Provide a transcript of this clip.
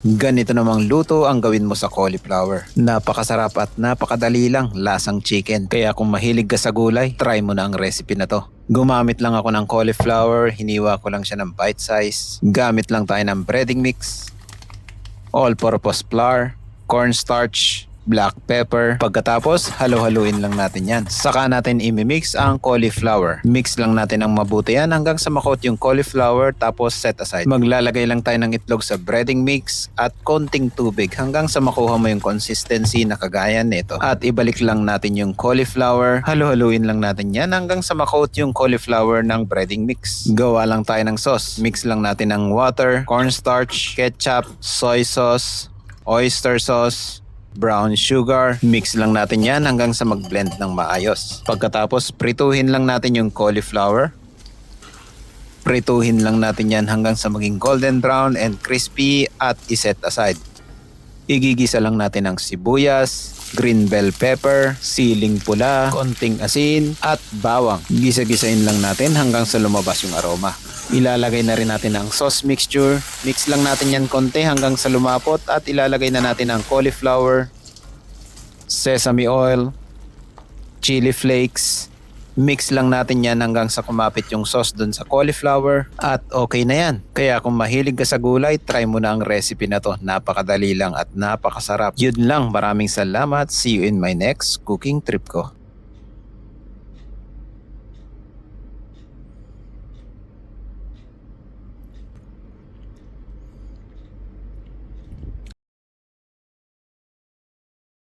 Ganito namang luto ang gawin mo sa cauliflower. Napakasarap at napakadali lang, lasang chicken. Kaya kung mahilig ka sa gulay, try mo na ang recipe na to. Gumamit lang ako ng cauliflower, hiniwa ko lang siya ng bite size. Gamit lang tayo ng breading mix, all-purpose flour, cornstarch, black pepper. Pagkatapos, halo-haluin lang natin yan. Saka natin imimix ang cauliflower. Mix lang natin ang mabuti yan hanggang sa makot yung cauliflower tapos set aside. Maglalagay lang tayo ng itlog sa breading mix at konting tubig hanggang sa makuha mo yung consistency na kagaya nito. At ibalik lang natin yung cauliflower. Halo-haluin lang natin yan hanggang sa makot yung cauliflower ng breading mix. Gawa lang tayo ng sauce. Mix lang natin ng water, cornstarch, ketchup, soy sauce, oyster sauce, brown sugar. Mix lang natin yan hanggang sa mag-blend ng maayos. Pagkatapos, prituhin lang natin yung cauliflower. Prituhin lang natin yan hanggang sa maging golden brown and crispy at iset aside. Igigisa lang natin ang sibuyas, green bell pepper, siling pula, konting asin at bawang. Gisa-gisain lang natin hanggang sa lumabas yung aroma. Ilalagay na rin natin ang sauce mixture. Mix lang natin yan konti hanggang sa lumapot at ilalagay na natin ang cauliflower, sesame oil, chili flakes. Mix lang natin yan hanggang sa kumapit yung sauce dun sa cauliflower at okay na yan. Kaya kung mahilig ka sa gulay, try mo na ang recipe na to. Napakadali lang at napakasarap. Yun lang, maraming salamat. See you in my next cooking trip ko.